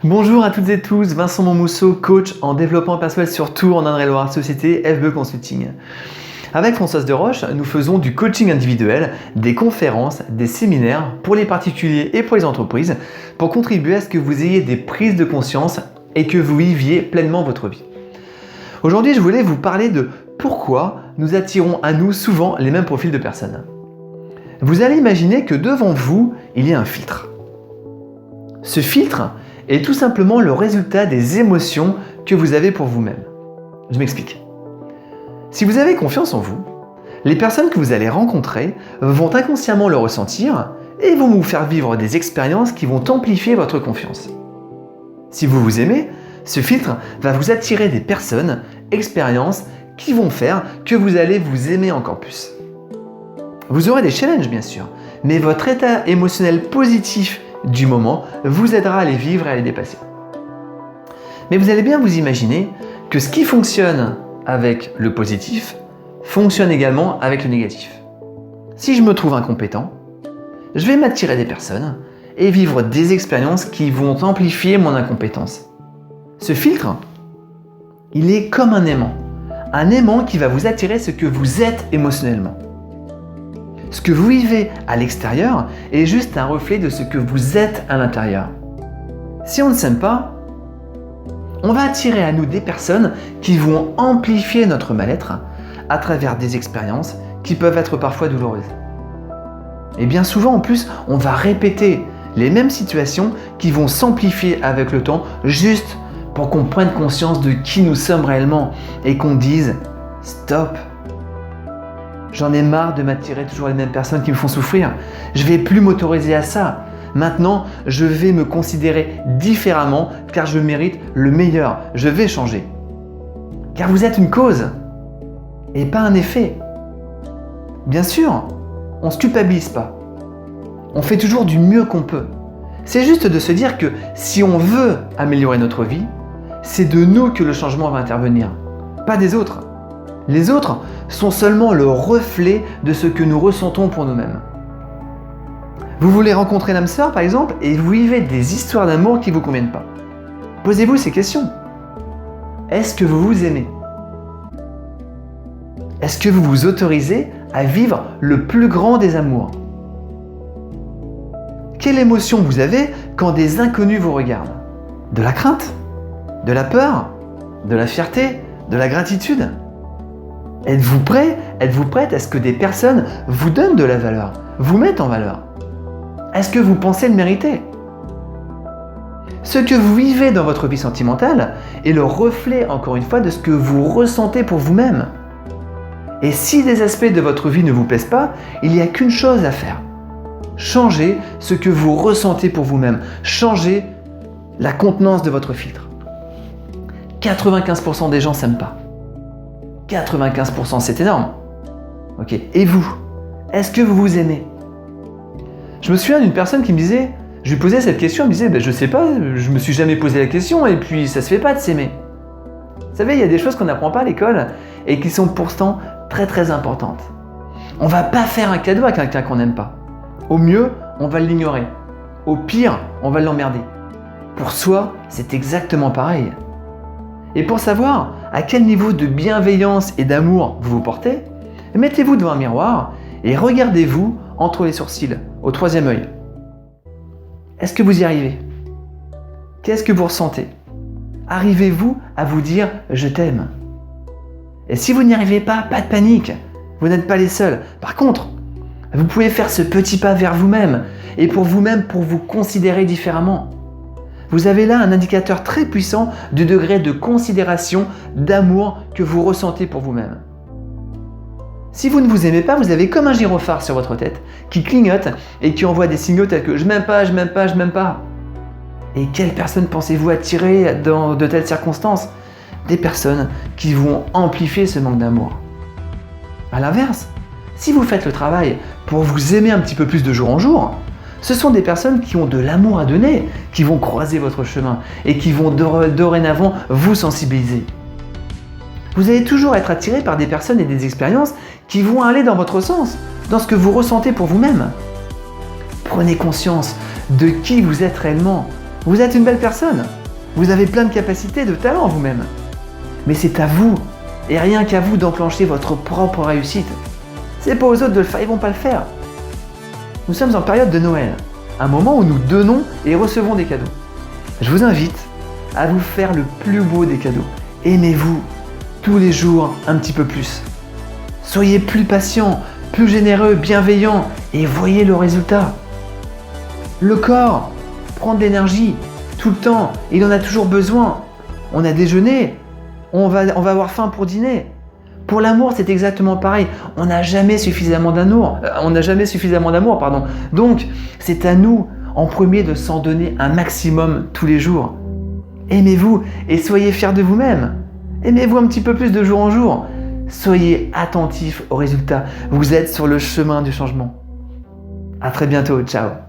Bonjour à toutes et tous, Vincent Monmousseau, coach en développement personnel sur Tours en Indre-et-Loire, société FB Consulting. Avec Françoise Deroche, nous faisons du coaching individuel, des conférences, des séminaires pour les particuliers et pour les entreprises pour contribuer à ce que vous ayez des prises de conscience et que vous viviez pleinement votre vie. Aujourd'hui, je voulais vous parler de pourquoi nous attirons à nous souvent les mêmes profils de personnes. Vous allez imaginer que devant vous, il y a un filtre. Ce filtre est tout simplement le résultat des émotions que vous avez pour vous-même. Je m'explique. Si vous avez confiance en vous, les personnes que vous allez rencontrer vont inconsciemment le ressentir et vont vous faire vivre des expériences qui vont amplifier votre confiance. Si vous vous aimez, ce filtre va vous attirer des personnes, expériences qui vont faire que vous allez vous aimer encore plus. Vous aurez des challenges bien sûr, mais votre état émotionnel positif du moment vous aidera à les vivre et à les dépasser. Mais vous allez bien vous imaginer que ce qui fonctionne avec le positif fonctionne également avec le négatif. Si je me trouve incompétent, je vais m'attirer des personnes et vivre des expériences qui vont amplifier mon incompétence. Ce filtre, il est comme un aimant qui va vous attirer ce que vous êtes émotionnellement. Ce que vous vivez à l'extérieur est juste un reflet de ce que vous êtes à l'intérieur. Si on ne s'aime pas, on va attirer à nous des personnes qui vont amplifier notre mal-être à travers des expériences qui peuvent être parfois douloureuses. Et bien souvent en plus, on va répéter les mêmes situations qui vont s'amplifier avec le temps juste pour qu'on prenne conscience de qui nous sommes réellement et qu'on dise « stop ». J'en ai marre de m'attirer toujours les mêmes personnes qui me font souffrir. Je ne vais plus m'autoriser à ça. Maintenant, je vais me considérer différemment car je mérite le meilleur. Je vais changer. Car vous êtes une cause et pas un effet. Bien sûr, on ne se culpabilise pas. On fait toujours du mieux qu'on peut. C'est juste de se dire que si on veut améliorer notre vie, c'est de nous que le changement va intervenir, pas des autres. Les autres sont seulement le reflet de ce que nous ressentons pour nous-mêmes. Vous voulez rencontrer l'âme sœur par exemple et vous vivez des histoires d'amour qui ne vous conviennent pas. Posez-vous ces questions. Est-ce que vous vous aimez ? Est-ce que vous vous autorisez à vivre le plus grand des amours ? Quelle émotion vous avez quand des inconnus vous regardent ? De la crainte ? De la peur ? De la fierté ? De la gratitude ? Êtes-vous prêt, êtes-vous prête à ce que des personnes vous donnent de la valeur, vous mettent en valeur ? Est-ce que vous pensez le mériter ? Ce que vous vivez dans votre vie sentimentale est le reflet, encore une fois, de ce que vous ressentez pour vous-même. Et si des aspects de votre vie ne vous plaisent pas, il n'y a qu'une chose à faire. Changez ce que vous ressentez pour vous-même. Changez la contenance de votre filtre. 95% des gens ne s'aiment pas. 95%, c'est énorme. Ok. Et vous, est-ce que vous vous aimez ? Je me souviens d'une personne qui me disait, je lui posais cette question, elle me disait, je sais pas, je me suis jamais posé la question et puis ça se fait pas de s'aimer. Vous savez, il y a des choses qu'on n'apprend pas à l'école et qui sont pourtant très très importantes. On va pas faire un cadeau à quelqu'un qu'on n'aime pas. Au mieux, on va l'ignorer. Au pire, on va l'emmerder. Pour soi, c'est exactement pareil. Et pour savoir à quel niveau de bienveillance et d'amour vous vous portez, mettez-vous devant un miroir et regardez-vous entre les sourcils, au troisième œil. Est-ce que vous y arrivez ? Qu'est-ce que vous ressentez ? Arrivez-vous à vous dire « je t'aime » ? Et si vous n'y arrivez pas, pas de panique, vous n'êtes pas les seuls. Par contre, vous pouvez faire ce petit pas vers vous-même et pour vous-même pour vous considérer différemment. Vous avez là un indicateur très puissant du degré de considération, d'amour que vous ressentez pour vous-même. Si vous ne vous aimez pas, vous avez comme un gyrophare sur votre tête qui clignote et qui envoie des signaux tels que « je m'aime pas, je m'aime pas, je m'aime pas ». Et quelles personnes pensez-vous attirer dans de telles circonstances ? Des personnes qui vont amplifier ce manque d'amour. A l'inverse, si vous faites le travail pour vous aimer un petit peu plus de jour en jour, ce sont des personnes qui ont de l'amour à donner, qui vont croiser votre chemin et qui vont dorénavant vous sensibiliser. Vous allez toujours être attiré par des personnes et des expériences qui vont aller dans votre sens, dans ce que vous ressentez pour vous-même. Prenez conscience de qui vous êtes réellement Vous êtes une belle personne. Vous avez plein de capacités, de talents en vous-même. Mais c'est à vous, et rien qu'à vous, d'enclencher votre propre réussite. C'est pas aux autres de le faire, ils vont pas le faire. Nous sommes en période de Noël, un moment où nous donnons et recevons des cadeaux. Je vous invite à vous faire le plus beau des cadeaux. Aimez-vous tous les jours un petit peu plus. Soyez plus patient, plus généreux, bienveillant et voyez le résultat. Le corps prend de l'énergie tout le temps, il en a toujours besoin. On a déjeuné, on va avoir faim pour dîner. Pour l'amour, c'est exactement pareil. On n'a jamais suffisamment d'amour. Donc, c'est à nous, en premier, de s'en donner un maximum tous les jours. Aimez-vous et soyez fiers de vous-même. Aimez-vous un petit peu plus de jour en jour. Soyez attentifs aux résultats. Vous êtes sur le chemin du changement. À très bientôt. Ciao.